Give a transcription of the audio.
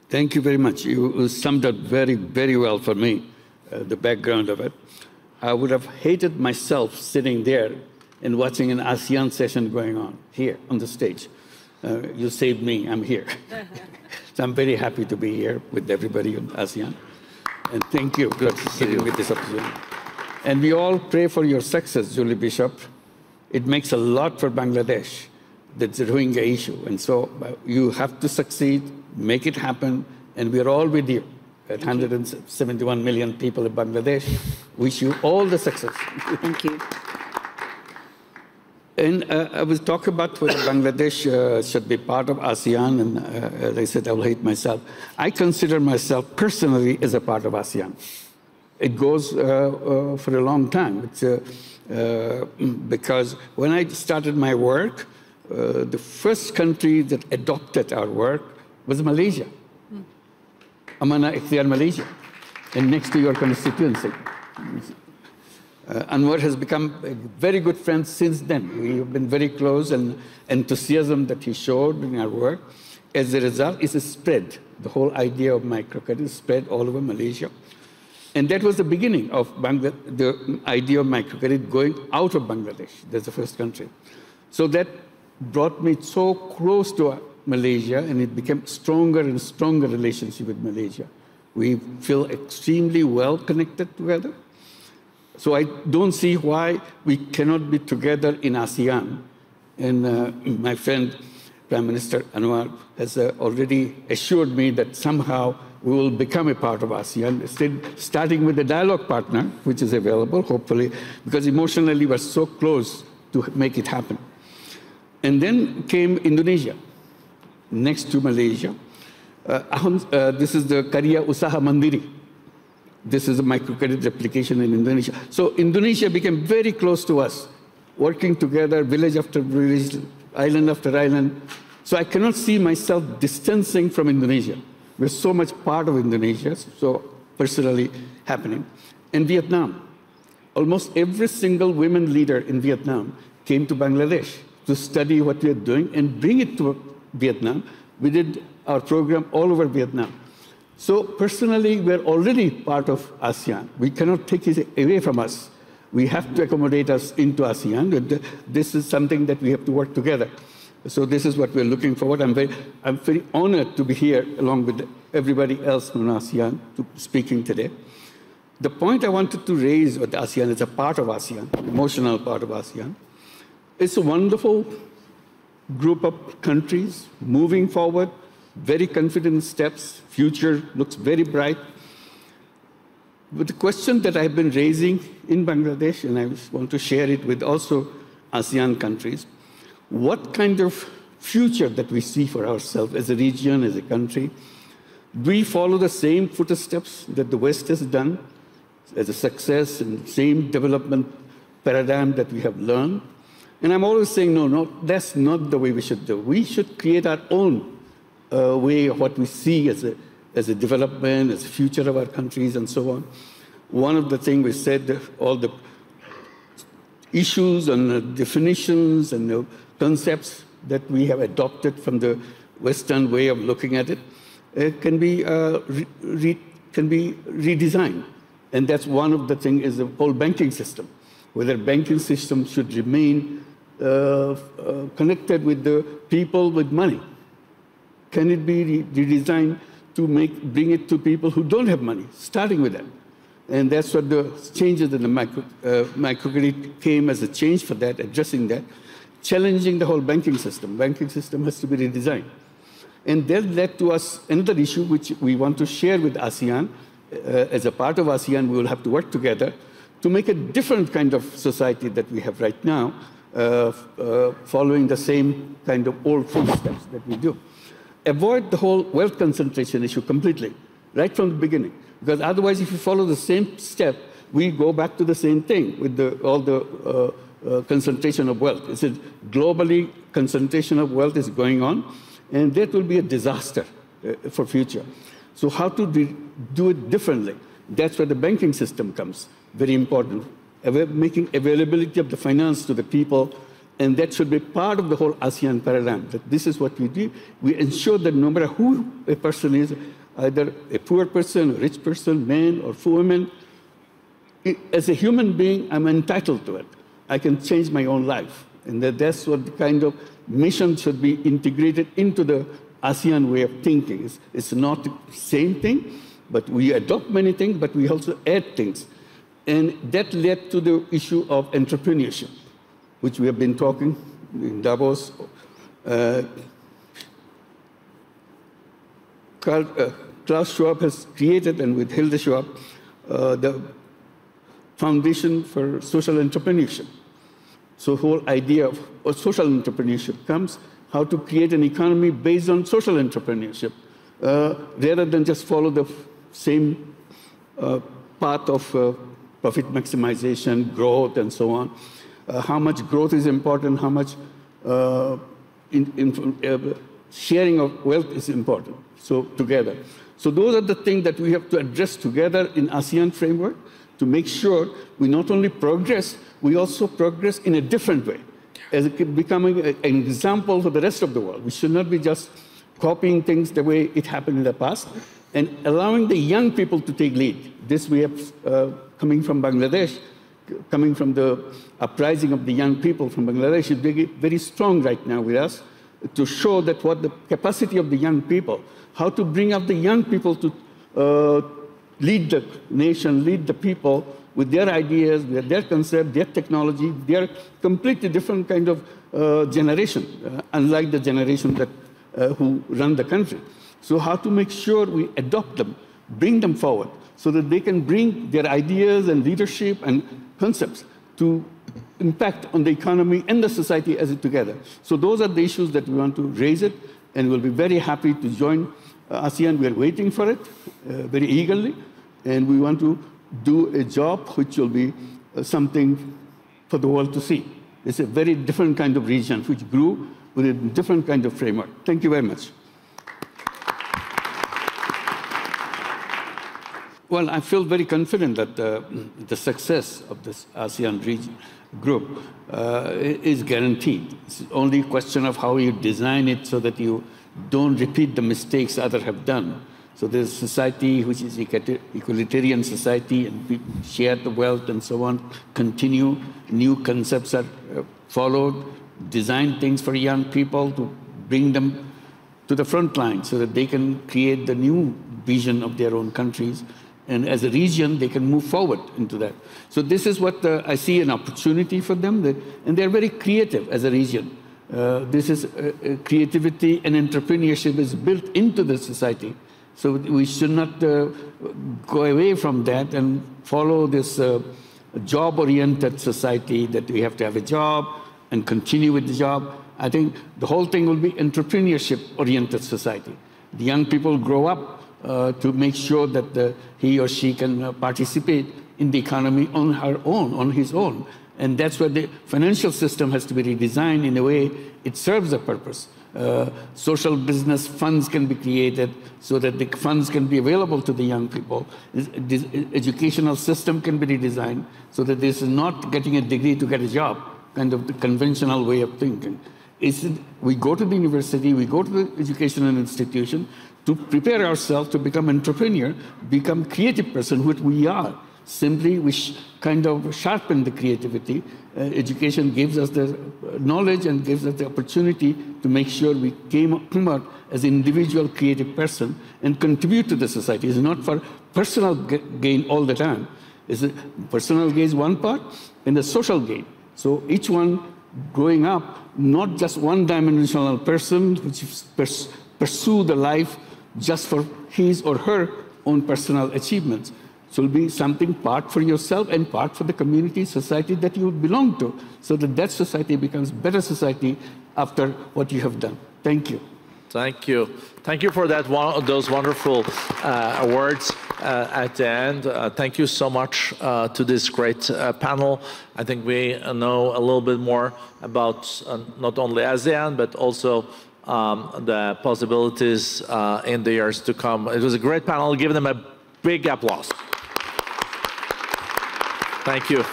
Thank you very much. You summed up very, very well for me, the background of it. I would have hated myself sitting there and watching an ASEAN session going on here on the stage. You saved me, I'm here. So I'm very happy to be here with everybody in ASEAN. And thank you for giving me this opportunity. And we all pray for your success, Julie Bishop. It makes a lot for Bangladesh, that's the Rohingya issue. And so you have to succeed, make it happen, and we're all with you. At 171 million people in Bangladesh, wish you all the success. Thank you. And I was talking about whether Bangladesh should be part of ASEAN, and as I said, I will hate myself. I consider myself personally as a part of ASEAN. It goes for a long time. It's, because when I started my work, the first country that adopted our work was Malaysia. Amana Ikhtiar, Malaysia, and next to your constituency. Anwar has become a very good friend since then. We have been very close, and enthusiasm that he showed in our work, as a result, is spread. The whole idea of microcredit is spread all over Malaysia. And that was the beginning of the idea of microcredit going out of Bangladesh. That's the first country. So that brought me so close to Malaysia, and it became stronger and stronger relationship with Malaysia. We feel extremely well connected together. So I don't see why we cannot be together in ASEAN. And my friend, Prime Minister Anwar, has already assured me that somehow we will become a part of ASEAN, starting with the dialogue partner, which is available, hopefully, because emotionally we're so close to make it happen. And then came Indonesia, next to Malaysia. This is the Karya Usaha Mandiri. This is a microcredit replication in Indonesia. So Indonesia became very close to us, working together, village after village, island after island. So I cannot see myself distancing from Indonesia. We're so much part of Indonesia, so personally happening. And Vietnam, almost every single women leader in Vietnam came to Bangladesh to study what we are doing and bring it to Vietnam. We did our program all over Vietnam. So personally, we're already part of ASEAN. We cannot take it away from us. We have to accommodate us into ASEAN. This is something that we have to work together. So this is what we're looking forward. I'm very honored to be here along with everybody else from ASEAN speaking today. The point I wanted to raise with ASEAN is a part of ASEAN, emotional part of ASEAN. It's a wonderful group of countries moving forward, very confident steps. Future looks very bright. But the question that I've been raising in Bangladesh, and I want to share it with also ASEAN countries, what kind of future that we see for ourselves as a region, as a country? Do we follow the same footsteps that the West has done as a success and same development paradigm that we have learned? And I'm always saying, no, that's not the way we should do. We should create our own way of what we see as a development, as a future of our countries, and so on. One of the things we said, all the issues and definitions and the concepts that we have adopted from the Western way of looking at it, can be redesigned. And that's one of the things is the whole banking system, whether banking system should remain connected with the people with money. Can it be redesigned to bring it to people who don't have money, starting with that? And that's what the changes in the microcredit came as a change for that, addressing that, challenging the whole banking system. Banking system has to be redesigned. And that led to us another issue which we want to share with ASEAN. As a part of ASEAN, we will have to work together to make a different kind of society that we have right now, following the same kind of old footsteps that we do. Avoid the whole wealth concentration issue completely, right from the beginning. Because otherwise, if you follow the same step, we go back to the same thing with all the concentration of wealth. It's globally, concentration of wealth is going on, and that will be a disaster for future. So how to do it differently? That's where the banking system comes, very important. Making availability of the finance to the people, and that should be part of the whole ASEAN paradigm, that this is what we do. We ensure that no matter who a person is, either a poor person, a rich person, man or woman. As a human being, I'm entitled to it. I can change my own life. And that's what the kind of mission should be integrated into the ASEAN way of thinking. It's not the same thing, but we adopt many things, but we also add things. And that led to the issue of entrepreneurship, which we have been talking in Davos. Klaus Schwab has created, and with Hilde Schwab, the Foundation for Social Entrepreneurship. So the whole idea of social entrepreneurship comes, how to create an economy based on social entrepreneurship, rather than just follow the same path of profit maximization, growth, and so on. How much growth is important, how much sharing of wealth is important, so together. So those are the things that we have to address together in ASEAN framework to make sure we not only progress, we also progress in a different way, as becoming an example for the rest of the world. We should not be just copying things the way it happened in the past, and allowing the young people to take lead. This we have coming from Bangladesh, coming from the uprising of the young people from Bangladesh, is very strong right now with us, to show that what the capacity of the young people, how to bring up the young people to lead the nation, lead the people with their ideas, with their concept, their technology. They are completely different kind of generation, unlike the generation that who run the country. So how to make sure we adopt them, bring them forward, so that they can bring their ideas and leadership and concepts to impact on the economy and the society as it together. So those are the issues that we want to raise it, and we'll be very happy to join ASEAN. We are waiting for it very eagerly, and we want to do a job which will be something for the world to see. It's a very different kind of region which grew with a different kind of framework. Thank you very much. Well, I feel very confident that the success of this ASEAN region group is guaranteed. It's only a question of how you design it so that you don't repeat the mistakes others have done. So there's a society which is equalitarian society, and we share the wealth and so on, continue, new concepts are followed, design things for young people to bring them to the front line so that they can create the new vision of their own countries. And as a region, they can move forward into that. So this is what I see an opportunity for them, and they're very creative as a region. This is creativity and entrepreneurship is built into the society. So we should not go away from that and follow this job-oriented society that we have to have a job and continue with the job. I think the whole thing will be entrepreneurship-oriented society. The young people grow up to make sure that he or she can participate in the economy on her own, on his own. And that's where the financial system has to be redesigned in a way it serves a purpose. Social business funds can be created so that the funds can be available to the young people. This educational system can be redesigned so that this is not getting a degree to get a job, kind of the conventional way of thinking. We go to the university, we go to the educational institution to prepare ourselves to become entrepreneur, become creative person, which we are. Simply, we kind of sharpen the creativity. Education gives us the knowledge and gives us the opportunity to make sure we come out as an individual creative person and contribute to the society. It's not for personal gain all the time. It's personal gain is one part, and the social gain. So each one growing up, not just one-dimensional person which pursue the life just for his or her own personal achievements. So it'll be something part for yourself and part for the community, society that you belong to, so that that society becomes better society after what you have done. Thank you. Thank you. Thank you for those wonderful words at the end. Thank you so much to this great panel. I think we know a little bit more about not only ASEAN, but also the possibilities in the years to come. It was a great panel. Give them a big applause. Thank you.